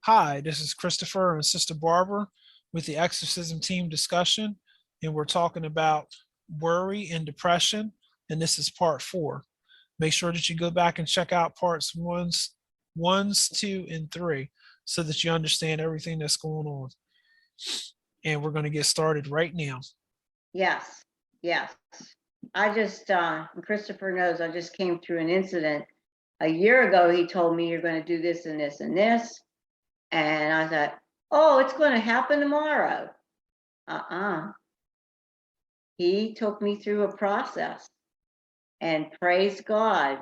Hi, this is Christopher and Sister Barbara with the Exorcism team discussion, and we're talking about worry and depression, and this is part 4. Make sure that you go back and check out parts 2, and 3 so that you understand everything that's going on. And we're going to get started right now. Yes, yes. I just, Christopher knows, I just came through an incident. A year ago, he told me you're going to do this and this and this. And I thought, oh, it's going to happen tomorrow. He took me through a process. And praise God,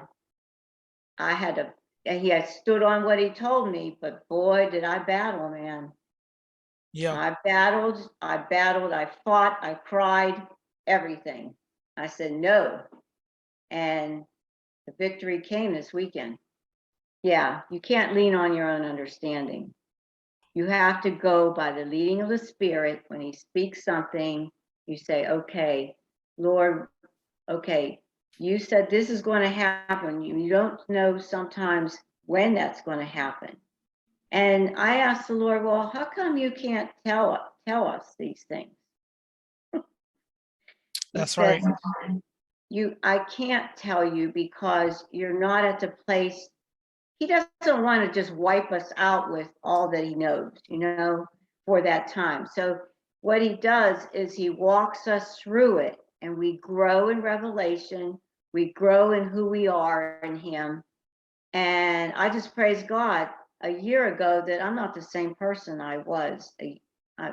he had stood on what he told me, but boy, did I battle, man. Yeah. I battled, I fought, I cried, everything. I said no. And the victory came this weekend. Yeah, you can't lean on your own understanding. You have to go by the leading of the Spirit. When he speaks something, you say, okay, Lord, okay, you said this is going to happen. You don't know sometimes when that's going to happen. And I asked the Lord, well, how come you can't tell us these things? That's right. I can't tell you because you're not at the place. He doesn't want to just wipe us out with all that he knows, for that time. So what he does is he walks us through it, and we grow in revelation. We grow in who we are in him. And I just praise God a year ago that I'm not the same person I was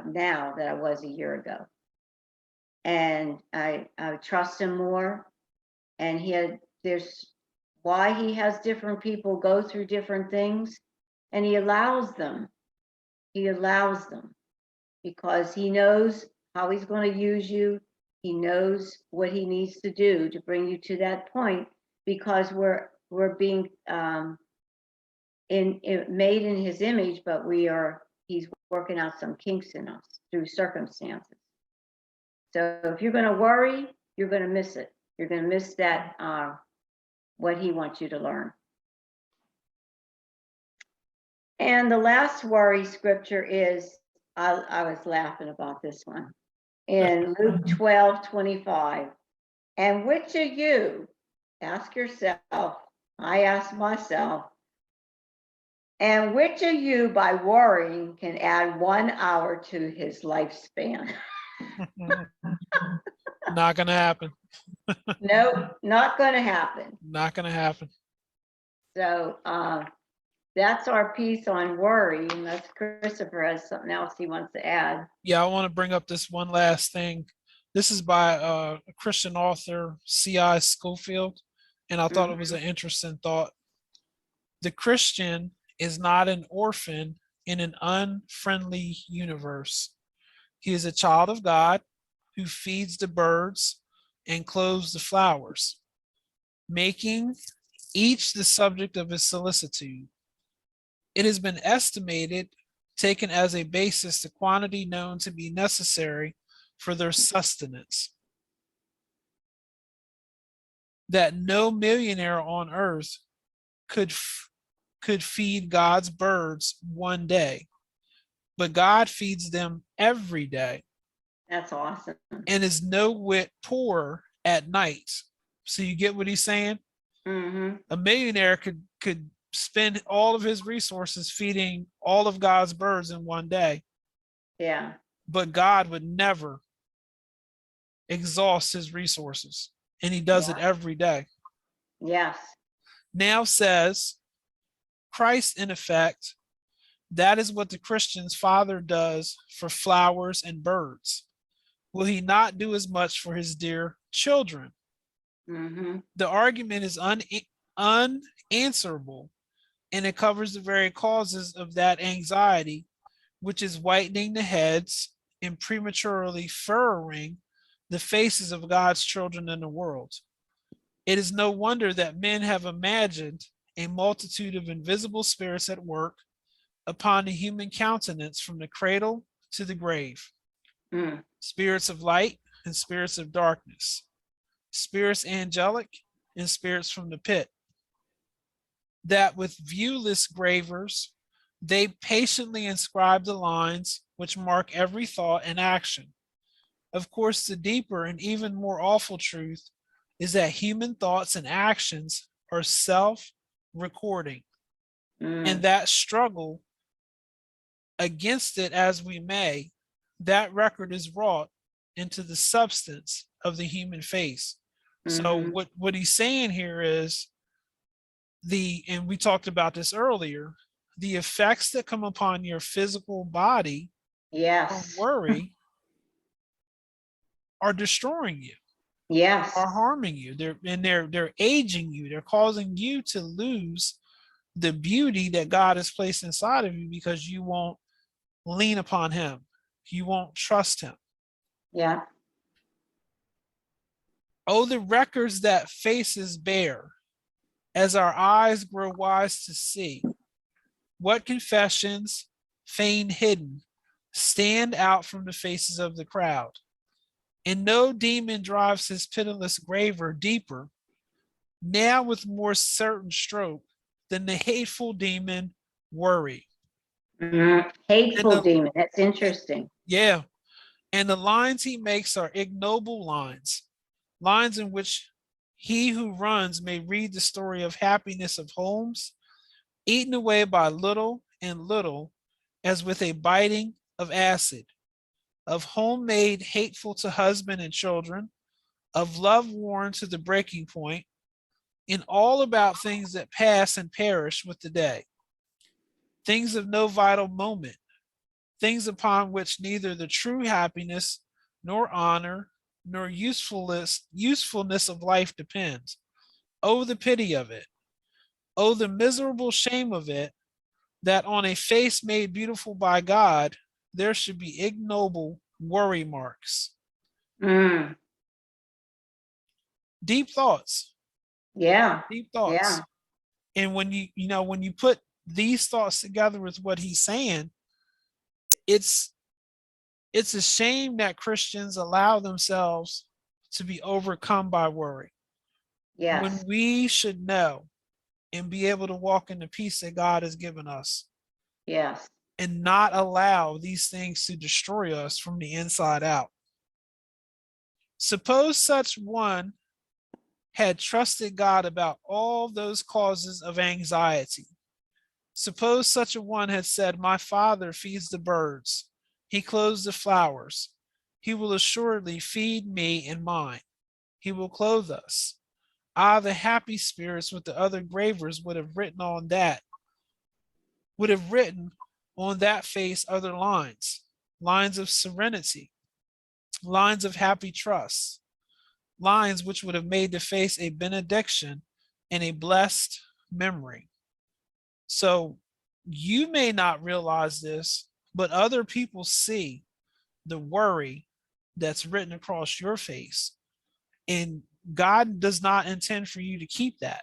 now that I was a year ago. And I trust him more. And there's why he has different people go through different things, and he allows them. He allows them because he knows how he's going to use you. He knows what he needs to do to bring you to that point, because we're being made in his image, but he's working out some kinks in us through circumstances. So if you're going to worry, you're going to miss it. You're going to miss that, what he wants you to learn. And the last worry scripture is, I was laughing about this one, in Luke 12:25. And which of you, ask yourself, I ask myself, and which of you by worrying can add 1 hour to his lifespan? Not going to happen. Nope, not going to happen. Not going to happen. So that's our piece on worry, unless Christopher has something else he wants to add. Yeah, I want to bring up this one last thing. This is by a Christian author, C.I Schofield, and I thought it was an interesting thought. The Christian is not an orphan in an unfriendly universe. He is a child of God who feeds the birds and clothes the flowers, making each the subject of his solicitude. It has been estimated, taken as a basis, the quantity known to be necessary for their sustenance, that no millionaire on earth could feed God's birds one day, but God feeds them every day. That's awesome. And is no whit poorer at night. So you get what he's saying? Mm-hmm. A millionaire could spend all of his resources feeding all of God's birds in one day. Yeah. But God would never exhaust his resources, and he does it every day. Yes. Now says Christ, in effect, that is what the Christian's Father does for flowers and birds. Will he not do as much for his dear children? Mm-hmm. The argument is unanswerable, and it covers the very causes of that anxiety, which is whitening the heads and prematurely furrowing the faces of God's children in the world. It is no wonder that men have imagined a multitude of invisible spirits at work upon the human countenance from the cradle to the grave. Spirits of light and spirits of darkness, spirits angelic and spirits from the pit, that with viewless gravers They patiently inscribe the lines which mark every thought and action. Of course, the deeper and even more awful truth is that human thoughts and actions are self-recording, and Mm, that struggle against it as we may, that record is wrought into the substance of the human face. So mm-hmm. what he's saying here is and we talked about this earlier, the effects that come upon your physical body from Yes. worry are destroying you, Yes. are harming you. They're aging you. They're causing you to lose the beauty that God has placed inside of you because you won't lean upon him. You won't trust him. Yeah. Oh, the records that faces bear as our eyes grow wise to see. What confessions, feigned hidden, stand out from the faces of the crowd. And no demon drives his pitiless graver deeper, now with more certain stroke than the hateful demon worry. Mm-hmm. And Hateful the demon. That's interesting. yeah, and the lines he makes are ignoble lines, lines in which he who runs may read the story of happiness of homes, eaten away by little and little, as with a biting of acid, of home made hateful to husband and children, of love worn to the breaking point, in all about things that pass and perish with the day, things of no vital moment, things upon which neither the true happiness nor honor nor usefulness of life depends. Oh, the pity of it. Oh, the miserable shame of it, that on a face made beautiful by God, there should be ignoble worry marks. Mm, Deep thoughts, yeah. deep Yeah. thoughts. And when you put these thoughts together with what he's saying, it's it's a shame that Christians allow themselves to be overcome by worry when Yes. we should know and be able to walk in the peace that God has given us Yes. and not allow these things to destroy us from the inside out. Suppose such one had trusted God about all those causes of anxiety. Suppose such a one had said, my Father feeds the birds, he clothes the flowers, he will assuredly feed me and mine, he will clothe us. Ah, the happy spirits with the other gravers would have written on that face other lines, lines of serenity, lines of happy trust, lines which would have made the face a benediction and a blessed memory. So you may not realize this, but other people see the worry that's written across your face. And God does not intend for you to keep that.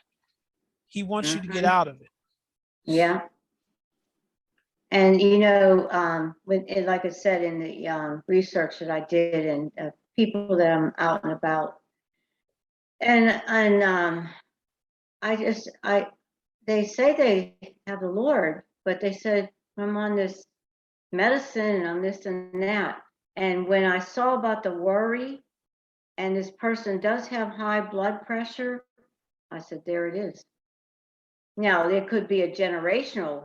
He wants you to get Mm-hmm. out of it. Yeah. And you know, like I said in the research that I did, and people that I'm out and about, and they say they have the Lord, but they said I'm on this medicine and I'm this and that. And when I saw about the worry, and this person does have high blood pressure, I said, there it is. Now, there could be a generational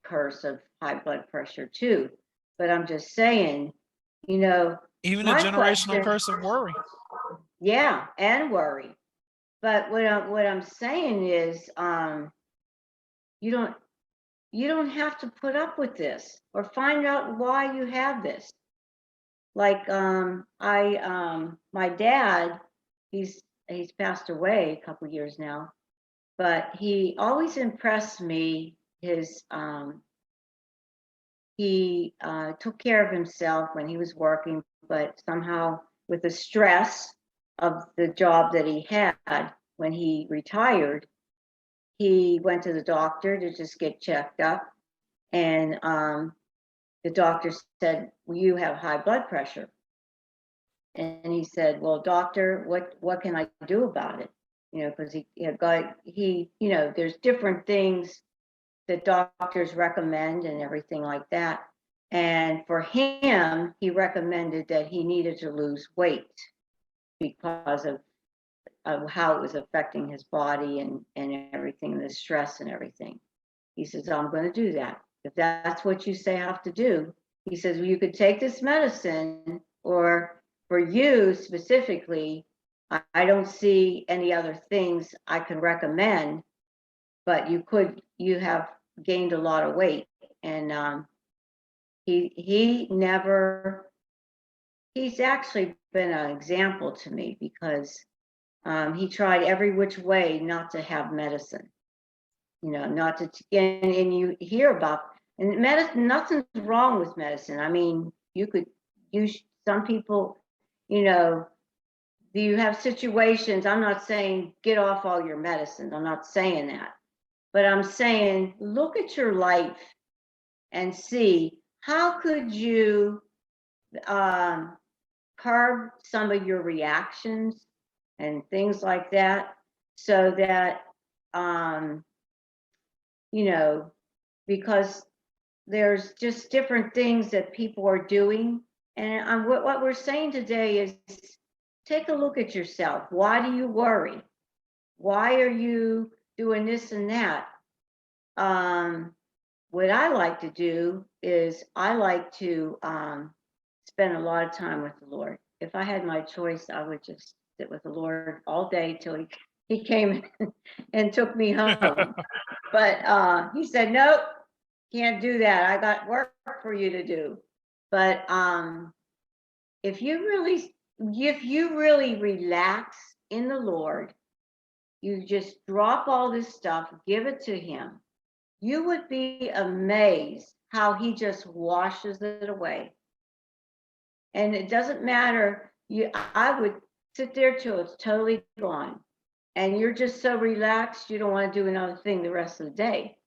curse of high blood pressure too, but I'm just saying, you know, Even a my generational question, curse of worry. yeah, and worry. But what I'm saying is, you don't you don't have to put up with this or find out why you have this. Like my dad, he's passed away a couple years now, but he always impressed me. He took care of himself when he was working, but somehow with the stress of the job that he had when he retired, he went to the doctor to just get checked up, and the doctor said, well, you have high blood pressure. And he said, well, doctor, what can I do about it? You know, because he there's different things the doctors recommend and everything like that. And for him, he recommended that he needed to lose weight because of how it was affecting his body and everything, the stress and everything. He says, I'm going to do that. If that's what you say I have to do, he says, well, you could take this medicine, or for you specifically, I don't see any other things I can recommend, but you have gained a lot of weight. And he never, he's actually been an example to me because he tried every which way not to have medicine, not to, and you hear about, and medicine, nothing's wrong with medicine. I mean, you could use, some people, you have situations, I'm not saying get off all your medicines, I'm not saying that, but I'm saying look at your life and see how could you curb some of your reactions and things like that, so that because there's just different things that people are doing. And what we're saying today is take a look at yourself. Why do you worry? Why are you doing this and that? What I like to do is I like to spend a lot of time with the Lord. If I had my choice, I would just sit with the Lord all day till he came and took me home. But he said, nope, can't do that. I got work for you to do. But if you really relax in the Lord, you just drop all this stuff, give it to him, you would be amazed how he just washes it away. And it doesn't matter, I would sit there till it's totally gone. And you're just so relaxed, you don't want to do another thing the rest of the day.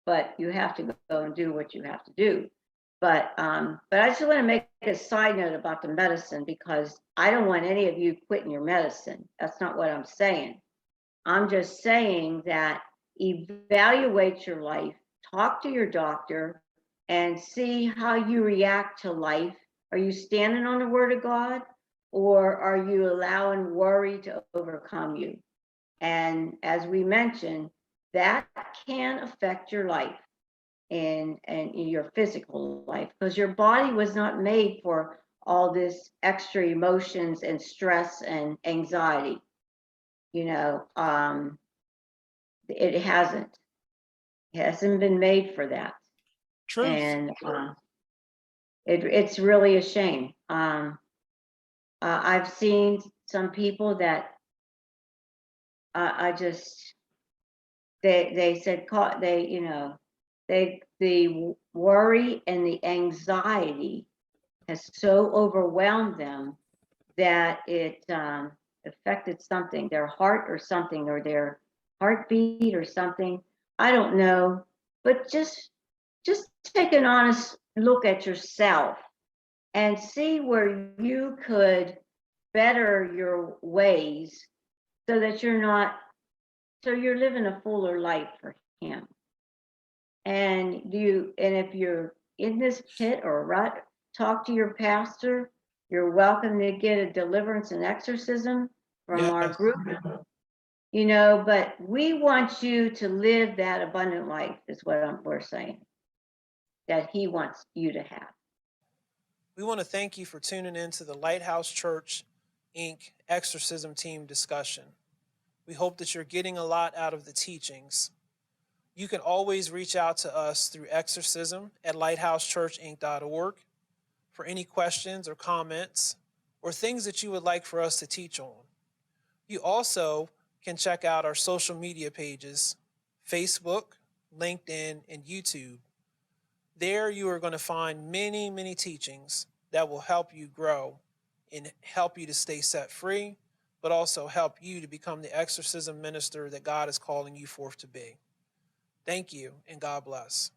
But you have to go and do what you have to do. But I just want to make a side note about the medicine, because I don't want any of you quitting your medicine. That's not what I'm saying. I'm just saying that evaluate your life, talk to your doctor, and see how you react to life. Are you standing on the word of God, or are you allowing worry to overcome you? And as we mentioned, that can affect your life and your physical life, because your body was not made for all this extra emotions and stress and anxiety. It hasn't been made for that. Truth. And it's really a shame. I've seen some people that I just, they said the worry and the anxiety has so overwhelmed them that it affected something, their heart or something, or their heartbeat or something. I don't know, but just take an honest look at yourself and see where you could better your ways, so that you're living a fuller life for him. And if you're in this pit or rut, talk to your pastor. You're welcome to get a deliverance and exorcism from our Yes. group. But we want you to live that abundant life, is what we're saying, that he wants you to have. We want to thank you for tuning in to the Lighthouse Church, Inc. Exorcism Team discussion. We hope that you're getting a lot out of the teachings. You can always reach out to us through exorcism@lighthousechurchinc.org for any questions or comments or things that you would like for us to teach on. You also can check out our social media pages, Facebook, LinkedIn, and YouTube. There you are going to find many, many teachings that will help you grow and help you to stay set free, but also help you to become the exorcism minister that God is calling you forth to be. Thank you, and God bless.